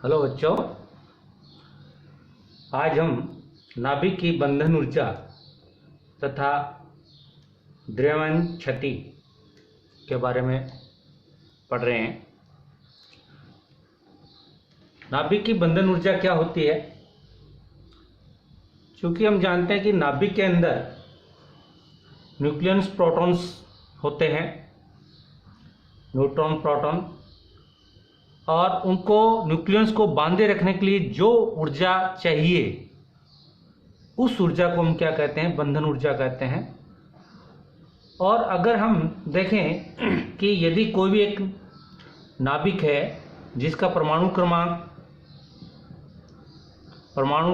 Hello बच्चों, आज हम नाभिक की बंधन ऊर्जा तथा द्रव्यमान क्षति के बारे में पढ़ रहे हैं। नाभिक की बंधन ऊर्जा क्या होती है? क्योंकि हम जानते हैं कि नाभिक के अंदर न्यूक्लियस प्रोटॉन्स होते हैं, न्यूट्रॉन प्रोटॉन, और उनको न्यूक्लियस को बांधे रखने के लिए जो ऊर्जा चाहिए उस ऊर्जा को हम क्या कहते हैं? बंधन ऊर्जा कहते हैं। और अगर हम देखें कि यदि कोई भी एक नाभिक है जिसका परमाणु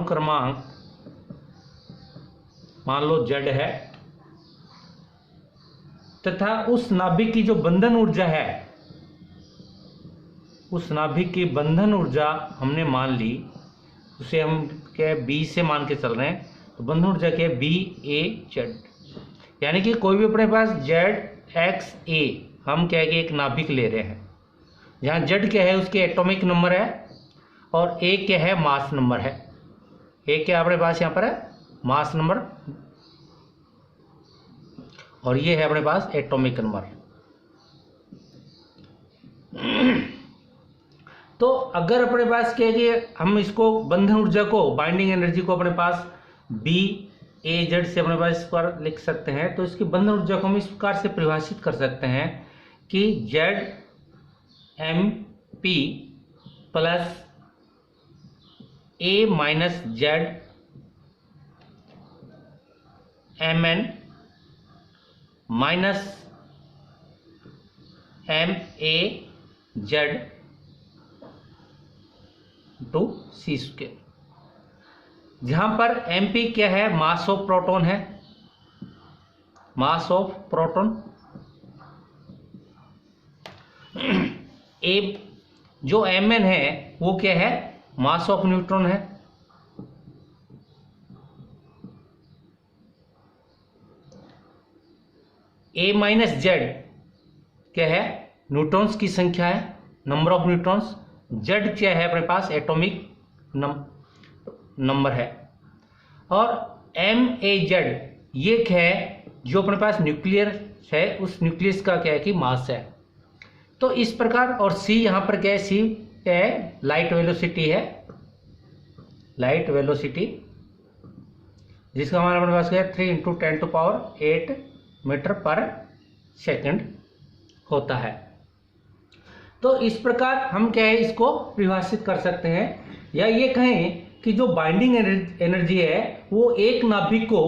क्रमांक मान लो Z है, तथा उस नाभिक की जो बंधन ऊर्जा है, उस नाभिक की बंधन ऊर्जा हमने मान ली, उसे हम क्या B से मान के चल रहे हैं, तो बंधन ऊर्जा क्या है? BAZ। यानी कि कोई भी अपने पास ZXA हम क्या है कि एक नाभिक ले रहे हैं, जहाँ Z क्या है उसके एटॉमिक नंबर है और A क्या है? मास नंबर है। A क्या अपने पास यहाँ पर है? मास नंबर, और ये है अपने पास एटॉमिक नंबर। तो अगर अपने पास क्या है कि हम इसको बंधन ऊर्जा को, बाइंडिंग एनर्जी को अपने पास BAZ से अपने पास इस पर लिख सकते हैं, तो इसकी बंधन ऊर्जा को हम इस प्रकार से परिभाषित कर सकते हैं कि ZMP plus A minus ZMN minus MAZ to C square, जहां पर MP क्या है? मास ऑफ प्रोटॉन है, मास ऑफ प्रोटॉन। A जो Mn है वो क्या है? मास ऑफ न्यूट्रॉन है। A माइनस Z क्या है? न्यूट्रॉन्स की संख्या है, नंबर ऑफ न्यूट्रॉन्स। Z क्या है? अपने पास एटॉमिक नंबर है। और MAZ ये क्या है? जो अपने पास न्यूक्लियस है, उस न्यूक्लियस का क्या है कि मास है। तो इस प्रकार, और C यहाँ पर क्या है? C क्या है? लाइट वेलोसिटी है, लाइट वेलोसिटी, जिसका हमारा अपने पास क्या है? 3 × 10⁸ मीटर पर सेकंड होता है। तो इस प्रकार हम क्या है इसको परिभाषित कर सकते हैं, या ये कहें कि जो बाइंडिंग एनर्जी है वो एक नाभिक को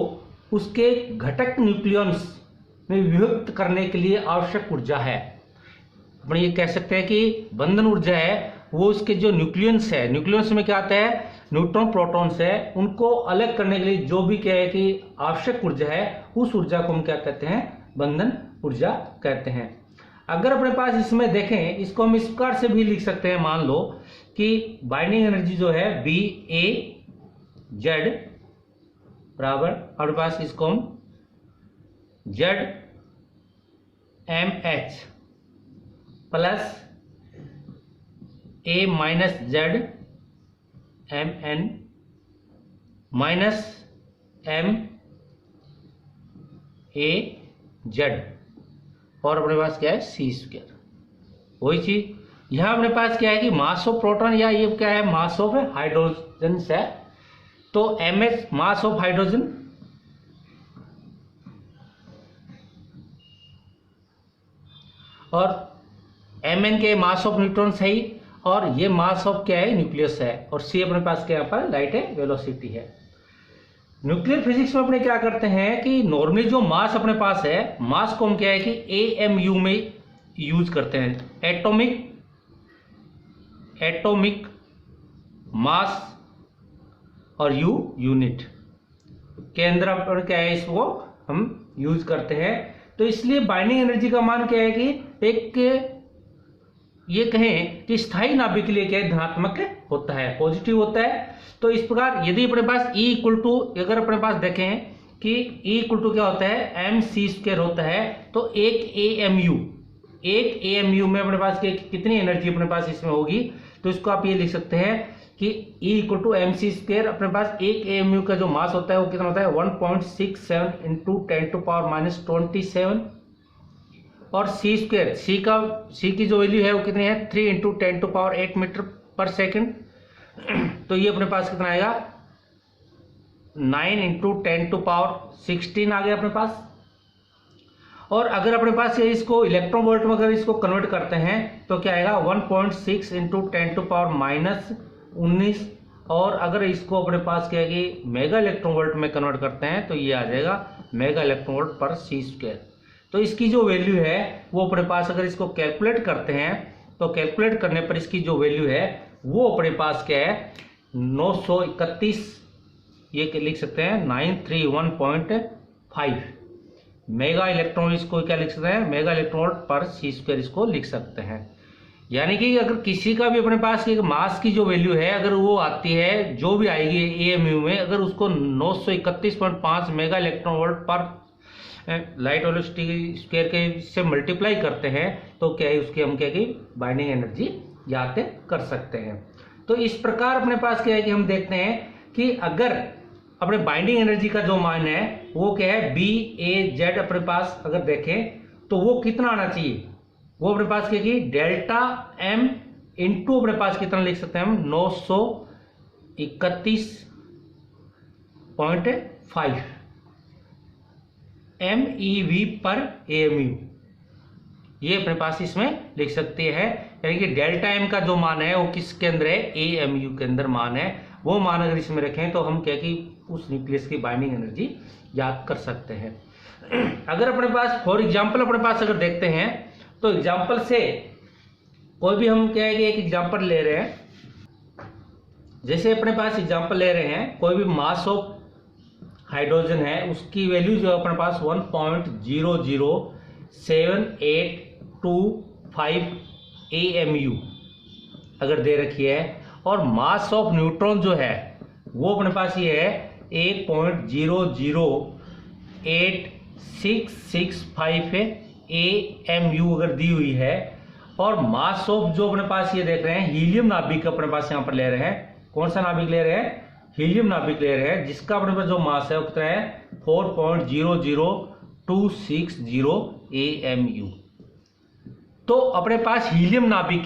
उसके घटक न्यूक्लियस में विभक्त करने के लिए आवश्यक ऊर्जा है। अपन ये कह सकते हैं कि बंधन ऊर्जा है वो उसके जो न्यूक्लियस है, न्यूक्लियस में क्या आता है? न्यूट्रॉन प्रोटॉन्स है, उनको अलग करने के लिए जो भी क्या है कि आवश्यक ऊर्जा है, उस ऊर्जा को हम क्या कहते हैं? बंधन ऊर्जा कहते हैं। अगर अपने पास इसमें देखें, इसको हम इस प्रकार से भी लिख सकते हैं, मान लो कि बाइंडिंग एनर्जी जो है BAZ बराबर, अपने पास इसको हम ZMH plus A minus ZMN minus MAZ, और अपने पास क्या है? C square. वही चीज यहां अपने पास क्या है कि मास ऑफ प्रोटॉन, या ये क्या है? मास ऑफ हाइड्रोजन है, तो MS मास ऑफ हाइड्रोजन और MN के मास ऑफ न्यूट्रॉन सही, और ये मास ऑफ क्या है? न्यूक्लियस है, और C अपने पास क्या यहाँ पर? लाइट वेलोसिटी है। न्यूक्लियर फिजिक्स में अपने क्या करते हैं कि नॉर्मली जो मास अपने पास है, मास को हम क्या है कि AMU में यूज करते हैं, एटॉमिक मास, और U यूनिट के अंदर पर क्या है इसको हम यूज करते हैं। तो इसलिए बाइंडिंग एनर्जी का मान क्या है कि एक ये कहें कि स्थायी नाभिक के लिए क्या है? धनात्मक होता है, पॉजिटिव होता है। तो इस प्रकार यदि अपने पास E इक्वल टू, अगर अपने पास देखें कि E इक्वल टू क्या होता है? MC स्क्वायर होता है, तो एक AMU एक AMU में अपने पास कितनी एनर्जी अपने पास इसमें होगी, तो इसको आप ये लिख सकते हैं कि E इक्वल टू mc²। अपने पास एक AMU का जो मास होता है वो कितना होता है 1.67 इंटू 10⁻27, और C की जो वैल्यू है वो कितनी है 3 इंटू 10⁸ मीटर पर सेकेंड। तो ये अपने पास कितना आएगा 9 इंटू 10⁻16 आ गया अपने पास। और अगर अपने पास ये इसको इलेक्ट्रॉन वोल्ट में अगर इसको कन्वर्ट करते हैं तो क्या आएगा 1.6 इंटू 10⁻−19, और अगर इसको अपने पास क्या है कि मेगा इलेक्ट्रॉन वोल्ट में कन्वर्ट करते हैं तो ये आ जाएगा मेगा इलेक्ट्रॉन वोल्ट पर C²। तो इसकी जो वैल्यू है वो अपने पास अगर इसको कैलकुलेट करते हैं तो कैलकुलेट करने पर इसकी जो वैल्यू है वो अपने पास क्या है 931, ये लिख सकते हैं 931.5 मेगा इलेक्ट्रॉन, इसको क्या लिख सकते हैं मेगा इलेक्ट्रॉन वोल्ट पर C² इसको लिख सकते हैं। यानी कि अगर किसी का भी अपने पास एक मास की जो वैल्यू है अगर वो आती है जो भी आएगी AMU में, अगर उसको 931.5 मेगा इलेक्ट्रॉन वोल्ट पर लाइट वेलोसिटी स्क्वायर के से मल्टीप्लाई करते हैं तो क्या है उसकी हम क्या कि बाइंडिंग एनर्जी याद कर सकते हैं। तो इस प्रकार अपने पास क्या है कि हम देखते हैं कि अगर अपने बाइंडिंग एनर्जी का जो मान है वो क्या है BAZ अपने पास अगर देखें तो वो कितना आना चाहिए, वो अपने पास क्या कि डेल्टा M इंटू अपने पास कितना लिख सकते हैं हम 931.5 MeV पर AMU, ये अपने पास इसमें लिख सकते हैं। यानी कि डेल्टा M का जो मान है वो किसके अंदर है AMU के अंदर मान है, वो मान अगर इसमें रखें तो हम क्या कि उस न्यूक्लियस की बाइंडिंग एनर्जी याद कर सकते हैं। अगर अपने पास फॉर एग्जांपल अपने पास अगर देखते हैं तो एग्जांपल से कोई भी हम क्या है कि एक एग्जांपल ले रहे हैं, जैसे अपने पास एग्जांपल ले रहे हैं कोई भी मास ऑफ हाइड्रोजन है उसकी वैल्यू जो अपने पास 1.00782 AMU अगर दे रखी है, और मास ऑफ न्यूट्रॉन जो है वो अपने पास ये है 1.0086665 AMU अगर दी हुई है, और मास ऑफ जो अपने पास ये देख रहे हैं हीलियम नाभिक अपने पास यहाँ पर ले रहे हैं, कौन सा नाभिक ले रहे हैं हीलियम नाभिक ले रहे हैं, जिसका अपने पास जो मास है वो कितना है 4.00260 AMU। तो अपने पास हीलियम नाभिक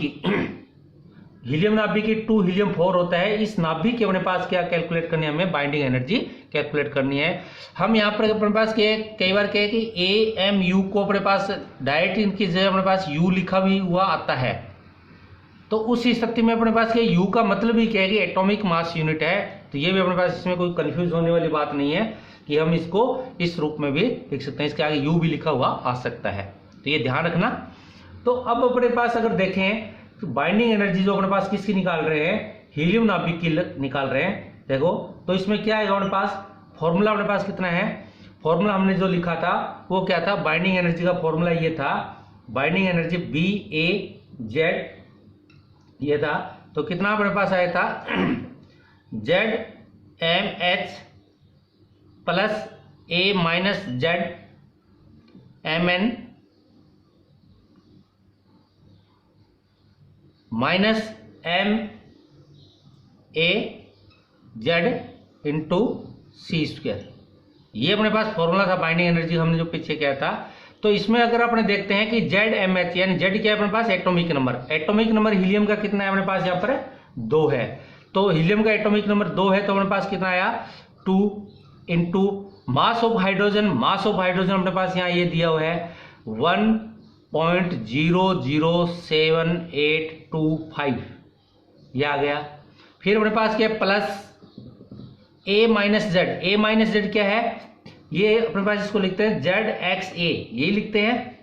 की 2 हीलियम 4 होता है, इस नाभिक की अपने पास क्या कैलकुलेट करनी है हमें बाइंडिंग एनर्जी कैलकुलेट करनी है। हम यहाँ पर अपने पास कई बार कहे कि AMU को अपने पास डायरेक्ट इनकी जगह अपने पास U लिखा भी हुआ आता है, तो उस स्थिति में अपने पास क्या U का मतलब ही क्या है कि एटॉमिक मास यूनिट है। तो ये भी अपने पास इसमें कोई कंफ्यूज होने वाली बात नहीं है कि हम इसको इस रूप में भी लिख सकते हैं, इसके आगे U भी लिखा हुआ आ सकता है, तो ये ध्यान रखना। तो अब अपने पास अगर देखें तो बाइंडिंग एनर्जी जो अपने पास किसकी निकाल रहे हैं हीलियम नाभिक की निकाल रहे हैं, देखो तो इसमें क्या आएगा अपने पास फॉर्मूला अपने पास कितना है, फॉर्मूला हमने जो लिखा था वो क्या था, बाइंडिंग एनर्जी का फॉर्मूला ये था, बाइंडिंग एनर्जी BAZ ये था, तो कितना अपने पास आया था ZMH plus A minus ZMN minus MAZ into C², ये अपने पास फॉर्मूला था बाइंडिंग एनर्जी हमने जो पीछे किया था। तो इसमें अगर अपने देखते हैं कि ZMH यानी Z क्या है अपने पास एटॉमिक नंबर हीलियम का कितना है अपने पास यहाँ पर 2 है, तो हीलियम का एटॉमिक नंबर 2 है तो अपने पास कितना आया 2 इंटू मास ऑफ हाइड्रोजन अपने पास यहाँ ये दिया हुआ है 1.00785 ये आ गया। फिर अपने पास क्या है प्लस A माइनस Z क्या है, ये अपने पास इसको लिखते हैं ZXA, यही लिखते हैं,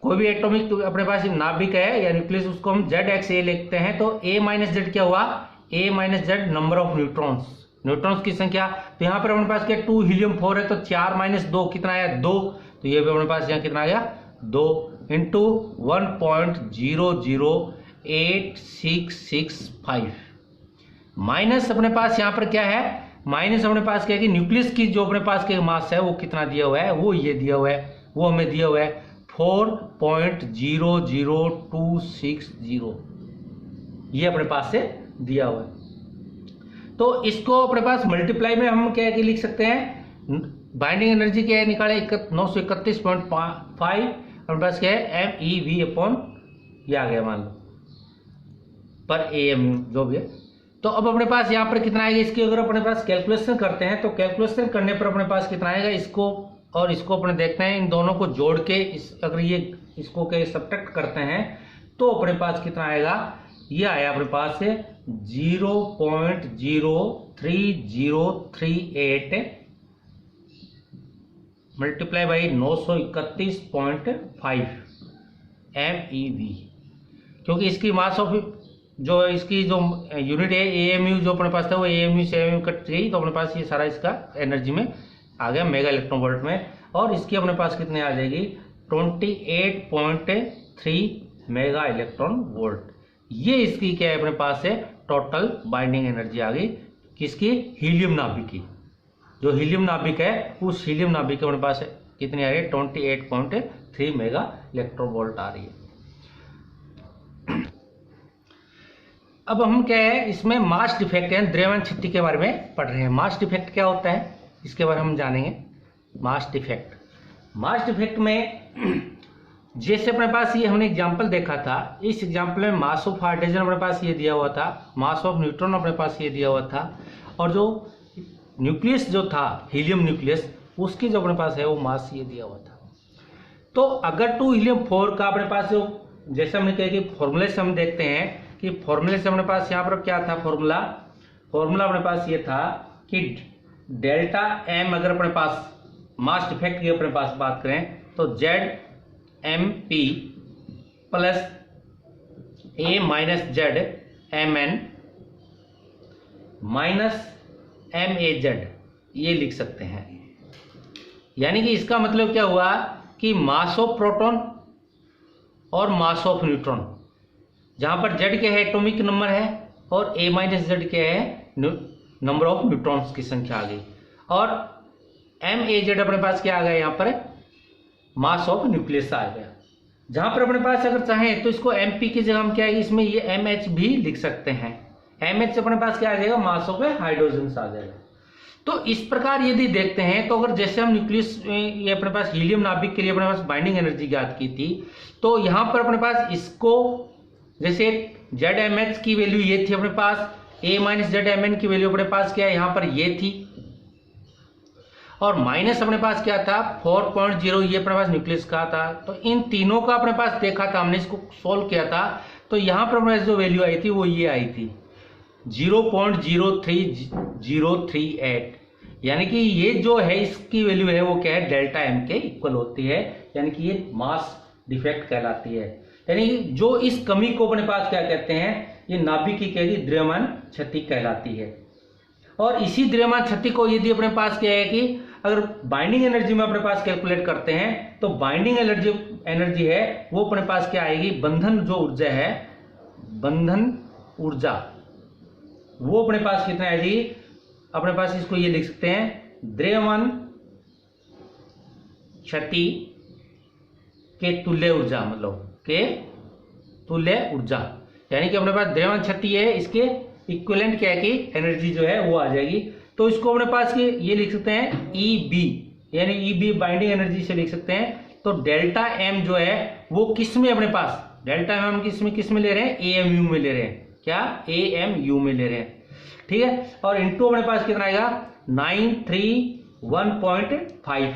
कोई भी एटॉमिक अपने पास नाभिक है या न्यूक्लियस उसको हम ZXA लिखते हैं। तो A माइनस Z क्या हुआ, A minus Z number of neutrons की संख्या, तो यहाँ पर अपने पास क्या 2 हीलियम 4 है तो 4 माइनस 2 कितना आया 2, तो ये भी अपने पास यहाँ कितना आ गया 2 इंटू 1.0086665 माइनस अपने पास यहाँ पर क्या है, माइनस अपने पास क्या है कि न्यूक्लियस की जो अपने पास के मास है वो कितना दिया हुआ है, वो ये दिया हुआ है, वो हमें दिया हुआ है 4.00260 ये अपने पास से दिया हुआ है। तो इसको अपने पास मल्टीप्लाई में हम क्या लिख सकते हैं, बाइंडिंग एनर्जी क्या है निकाले 931.5 अपने पास क्या है MeV अपॉन ये आ गया मान लो पर AMU जो भी है। तो अब अपने पास यहाँ पर कितना आएगा, इसकी अगर अपने पास कैलकुलेशन करते हैं तो कैलकुलेशन करने पर अपने पास कितना आएगा, इसको और इसको अपने देखते हैं, इन दोनों को जोड़ के अगर ये इसको के सब्ट्रैक्ट करते हैं तो अपने पास कितना आएगा, ये आया अपने पास से 0.03038 मल्टीप्लाई बाई 931.5 MeV, क्योंकि इसकी मास ऑफ जो इसकी जो यूनिट है AMU जो अपने पास था वो AMU से AMU कट गई, तो अपने पास ये सारा इसका एनर्जी में आ गया मेगा इलेक्ट्रॉन वोल्ट में, और इसकी अपने पास कितने आ जाएगी 28.3 मेगा इलेक्ट्रॉन वोल्ट। ये इसकी क्या है अपने पास है टोटल बाइंडिंग एनर्जी आ गई किसकी, हीलियम नाभिक की। जो हीलियम नाभिक है उस हीलियम नाभिक के अपने पास कितनी आ रही है 28.3 मेगा इलेक्ट्रॉन वोल्ट आ रही है। अब हम क्या है इसमें मास डिफेक्ट है द्रव्यमान क्षति के बारे में पढ़ रहे हैं। मास डिफेक्ट क्या होता है इसके बारे में हम जानेंगे। मास डिफेक्ट में जैसे अपने पास ये हमने एग्जांपल देखा था, इस एग्जांपल में मास ऑफ हाइड्रोजन अपने पास ये दिया हुआ था, मास ऑफ न्यूट्रॉन अपने पास ये दिया हुआ था, और जो न्यूक्लियस जो था हीलियम न्यूक्लियस उसकी जो अपने पास है वो मास ये दिया हुआ था। तो अगर 2 हीलियम 4 का अपने पास जो जैसे हमने कहा कि फॉर्मूले से हम देखते हैं कि फॉर्मूले से अपने पास यहाँ पर क्या था फॉर्मूला अपने पास ये था कि डेल्टा M अगर अपने पास मास डिफेक्ट की अपने पास बात करें तो ZMP plus A minus ZMN minus MAZ ये लिख सकते हैं। यानी कि इसका मतलब क्या हुआ कि मास ऑफ प्रोटॉन और मास ऑफ न्यूट्रॉन, जहां पर Z क्या है एटॉमिक नंबर है और A माइनस Z क्या है नंबर ऑफ न्यूट्रॉन्स की संख्या आ गई, और MAZ अपने पास क्या आ गया यहाँ पर मास ऑफ न्यूक्लियस आ गया। जहां पर अपने पास अगर चाहें तो इसको MP की जगह हम क्या है इसमें ये MH भी लिख सकते हैं। MH अपने पास क्या आ जाएगा मास ऑफ हाइड्रोजन आ जाएगा। तो इस प्रकार यदि देखते हैं तो अगर जैसे हम न्यूक्लियस ये अपने पास हीलियम नाभिक के लिए अपने पास बाइंडिंग एनर्जी ज्ञात की थी, तो यहाँ पर अपने पास इसको जैसे ZMH की वैल्यू ये थी अपने पास, A माइनस ZMN की वैल्यू अपने पास क्या है यहाँ पर ये थी, और माइनस अपने पास क्या था 4.0 ये अपने पास न्यूक्लियस का था। तो इन तीनों का अपने पास देखा था हमने, इसको सोल्व किया था, तो यहाँ पर अपने पास जो वैल्यू आई थी वो ये आई थी 0.03038, यानी कि ये जो है इसकी वैल्यू है वो क्या है डेल्टा M के इक्वल होती है, यानी कि ये मास डिफेक्ट कहलाती है। यानी जो इस कमी को अपने पास क्या कहते हैं, ये नाभिक की क्या द्रव्यमान क्षति कहलाती है। और इसी द्रव्यमान क्षति को यदि अपने पास क्या है कि अगर बाइंडिंग एनर्जी में अपने पास कैलकुलेट करते हैं तो बाइंडिंग एनर्जी है वो अपने पास क्या आएगी, बंधन जो ऊर्जा है बंधन ऊर्जा वो अपने पास कितना आएगी, अपने पास इसको ये लिख सकते हैं द्रव्यमान क्षति के तुल्य ऊर्जा, मतलब के तुल्य ऊर्जा, यानी कि अपने पास द्रव्यमान क्षति है इसके इक्विवेलेंट क्या है कि एनर्जी जो है वो आ जाएगी। तो इसको अपने पास के ये लिख सकते हैं EB, यानी EB बाइंडिंग एनर्जी से लिख सकते हैं। तो डेल्टा M जो है वो किस में अपने पास डेल्टा M किस में ले रहे हैं AMU में ले रहे हैं, क्या AMU में ले रहे हैं, ठीक है। और इनटू अपने पास कितना आएगा 931.5,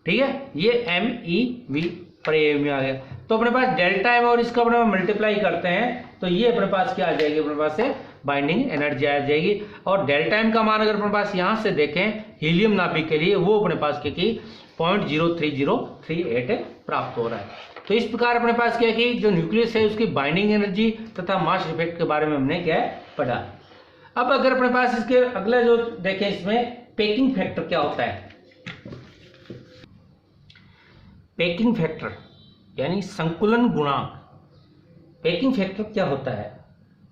ठीक है, ये MEV पर AMU आ गया। तो अपने पास डेल्टा M और इसका अपने मल्टीप्लाई करते हैं तो ये अपने पास क्या आ जाएगी, अपने पास से बाइंडिंग एनर्जी आ जाएगी। और डेल्टा M का मान अगर अपने पास यहां से देखें हीलियम नाभिक के लिए वो अपने पास क्या कि 0.03038 प्राप्त हो रहा है। तो इस प्रकार अपने पास क्या है कि जो न्यूक्लियस है उसकी बाइंडिंग एनर्जी तथा मास इफेक्ट के बारे में हमने क्या है पढ़ा। अब अगर अपने पास इसके अगला जो देखें इसमें पैकिंग फैक्टर क्या होता है। पैकिंग फैक्टर यानी संकुलन गुणांक। पैकिंग फैक्टर क्या होता है,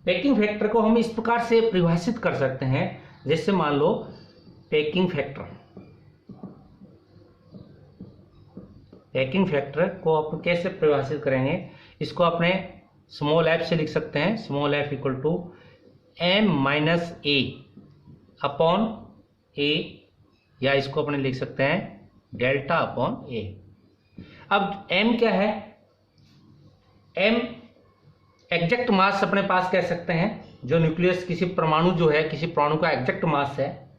पैकिंग फैक्टर को हम इस प्रकार से परिभाषित कर सकते हैं, जैसे मान लो पैकिंग फैक्टर पैकिंग फैक्टर को आप कैसे परिभाषित करेंगे, इसको अपने स्मॉल एफ से लिख सकते हैं, small f equal to m minus a upon a, या इसको अपने लिख सकते हैं डेल्टा अपॉन ए। अब m क्या है, m एग्जैक्ट मास अपने पास कह सकते हैं, जो न्यूक्लियस किसी परमाणु जो है, किसी परमाणु का एग्जैक्ट मास है,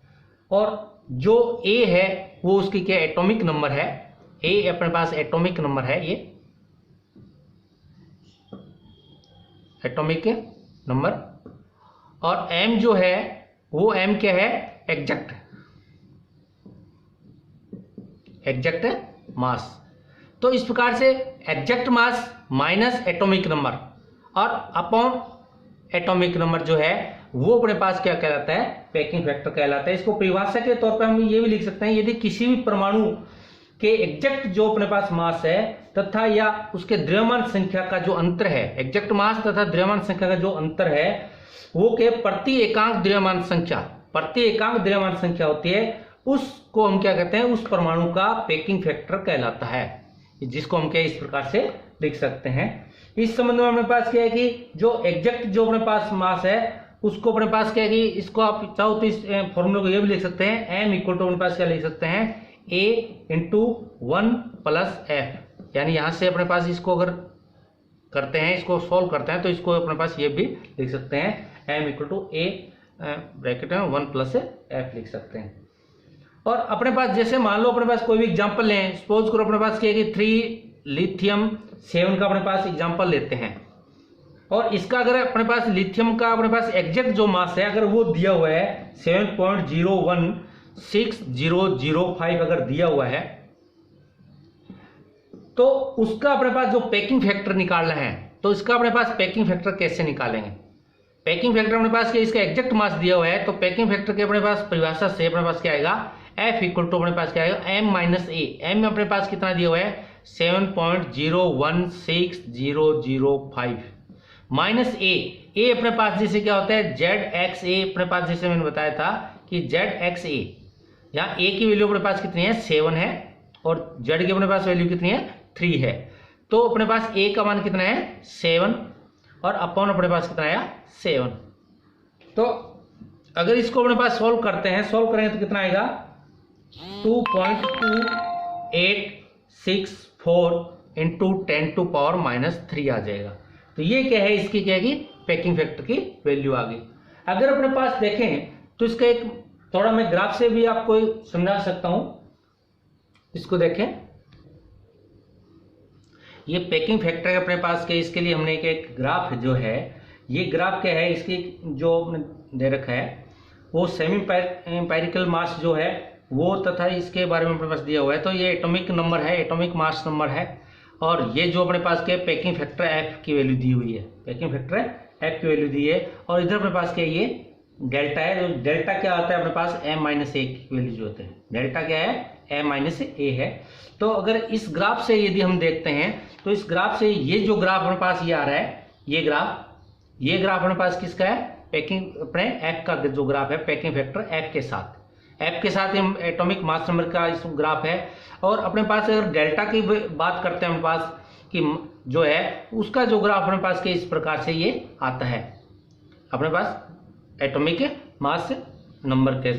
और जो a है वो उसकी क्या एटॉमिक नंबर है, a अपने पास एटॉमिक नंबर है, ये एटॉमिक नंबर, और m जो है वो m क्या है, एग्जैक्ट मास। तो इस प्रकार से एग्जैक्ट मास माइनस एटॉमिक नंबर और अपॉन एटॉमिक नंबर जो है वो अपने पास क्या कहलाता है, पैकिंग फैक्टर कहलाता है। इसको परिभाषा के तौर पे हम ये भी लिख सकते हैं, यदि किसी भी परमाणु के एग्जैक्ट जो अपने पास मास है तथा या उसके द्रव्यमान संख्या का जो अंतर है, एग्जैक्ट मास तथा द्रव्यमान संख्या का जो अंतर है वो के प्रति एकांक द्रव्यमान संख्या होती है, उसको हम क्या कहते हैं, उस परमाणु का पैकिंग फैक्टर कहलाता है, जिसको हम क्या इस प्रकार से लिख सकते हैं। इस संबंध में अपने पास क्या है कि जो एग्जैक्ट जो अपने पास मास है उसको अपने पास क्या है कि इसको आप चाहो तो इस फॉर्मूले को ये भी लिख सकते हैं, m इक्वल टू अपने पास क्या लिख सकते हैं, a इंटू 1 प्लस एफ, यानी यहां से अपने पास इसको अगर करते हैं, इसको सॉल्व करते हैं तो इसको अपने पास ये भी लिख सकते हैं, m equal to a bracket में 1 प्लस एफ लिख सकते हैं। और अपने पास जैसे मान लो अपने पास कोई भी एग्जाम्पल लें, सपोज करो अपने पास क्या है कि 3 लिथियम 7 का अपने पास एग्जाम्पल लेते हैं, और इसका अगर अपने पास लिथियम का अपने पास एग्जैक्ट जो मास है अगर वो दिया हुआ है 7.016005 अगर दिया हुआ है, तो उसका अपने पास जो पैकिंग फैक्टर निकालना है, तो इसका अपने पास पैकिंग फैक्टर कैसे निकालेंगे। पैकिंग फैक्टर अपने पास क्या, इसका एग्जैक्ट मास दिया हुआ है, तो पैकिंग फैक्टर के अपने पास परिभाषा से अपने पास क्या आएगा, F इक्वल टू अपने पास क्या आएगा, m माइनस ए। एम अपने पास कितना दिया हुआ है, 7.016005 माइनस ए अपने पास जैसे क्या होता है ZXA, अपने पास जैसे मैंने बताया था कि ZXA, यहाँ a की वैल्यू अपने पास कितनी है, 7 है, और Z की अपने पास वैल्यू कितनी है, 3 है। तो अपने पास a का मान कितना है, 7, और अपॉन अपने पास कितना आया, 7। तो अगर इसको अपने पास सॉल्व करते हैं, सॉल्व करेंगे तो कितना आएगा, 2.2864 इंटू 10⁻³ आ जाएगा। तो ये क्या है, इसकी क्या है कि पैकिंग फैक्टर की वैल्यू आ गई। अगर अपने पास देखें तो इसका एक थोड़ा मैं ग्राफ से भी आपको समझा सकता हूं, इसको देखें, ये पैकिंग फैक्टर अपने पास के, इसके लिए हमने एक ग्राफ जो है, ये ग्राफ क्या है, इसकी जो दे रखा है वो सेमी एम्पिरिकल मास जो है वो, तथा इसके बारे में अपने पास दिया हुआ है, तो ये एटॉमिक नंबर है, एटॉमिक मास नंबर है, और ये जो अपने पास के पैकिंग फैक्टर एफ की वैल्यू दी हुई है, पैकिंग फैक्टर एफ की वैल्यू दी है, और इधर अपने पास क्या ये डेल्टा है, जो डेल्टा क्या आता है अपने पास m माइनस ए की वैल्यू जो होते हैं, डेल्टा क्या है, m माइनस ए है। तो अगर इस ग्राफ से यदि हम देखते हैं तो इस ग्राफ से ये जो ग्राफ अपने पास ये आ रहा है, ये ग्राफ अपने पास किसका है, पैकिंग अपने एफ का जो ग्राफ है, पैकिंग फैक्टर एफ के साथ हम एटॉमिक मास नंबर का इस ग्राफ है। और अपने पास अगर डेल्टा की बात करते हैं अपने पास कि जो है उसका जो ग्राफ अपने पास के इस प्रकार से ये आता है, अपने पास एटॉमिक मास नंबर के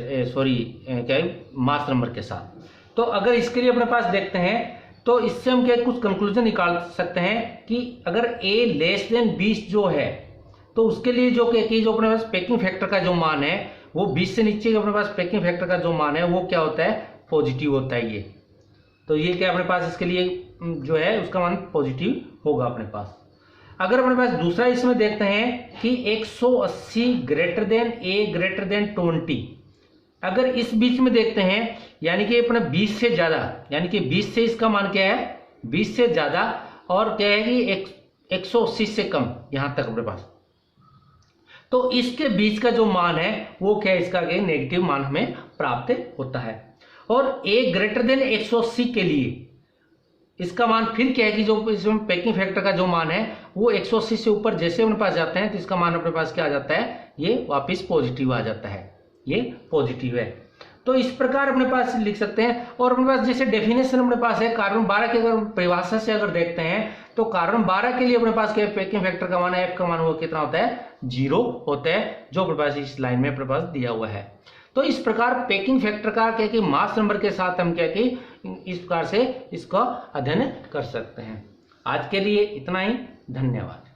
क्या मास नंबर के साथ। तो अगर इसके लिए अपने पास देखते हैं तो इससे हम क्या कुछ कंक्लूजन निकाल सकते हैं कि अगर a लेस देन 20 जो है तो उसके लिए जो अपने पास पैकिंग फैक्टर का जो मान है वो 20 से नीचे अपने पास पैकिंग फैक्टर का जो मान है वो क्या होता है, पॉजिटिव होता है ये। तो ये क्या अपने पास इसके लिए जो है उसका मान पॉजिटिव होगा अपने पास। अगर अपने पास दूसरा इसमें देखते हैं कि 180 greater than a greater than 20, अगर इस बीच में देखते हैं यानी कि अपना 20 से ज्यादा, यानी कि 20 से इसका मान क्या है, 20 से ज्यादा, और क्या है कि 180 से कम यहां तक अपने पास, तो इसके बीच का जो मान है वो क्या है, इसका नेगेटिव मान हमें प्राप्त होता है। और a ग्रेटर देन 180 के लिए इसका मान फिर क्या है कि जो इसमें पैकिंग फैक्टर का जो मान है वो 180 से ऊपर जैसे अपने पास जाते हैं तो इसका मान अपने पास क्या आ जाता है, ये वापस पॉजिटिव आ जाता है, ये पॉजिटिव है। तो इस प्रकार अपने पास लिख सकते हैं। और अपने पास जैसे डेफिनेशन अपने पास है कार्बन 12 की अगर परिभाषा से अगर देखते हैं तो कार्बन 12 के लिए अपने पास क्या पैकिंग फैक्टर का मान है, F का मान वो कितना होता है, 0 होता है, जो अपने पास इस लाइन में अपने पास दिया हुआ है। तो इस प्रकार पैकिंग फैक्टर का क्या कि मास नंबर के साथ हम क्या कि इस प्रकार से इसका अध्ययन कर सकते हैं। आज के लिए इतना ही, धन्यवाद।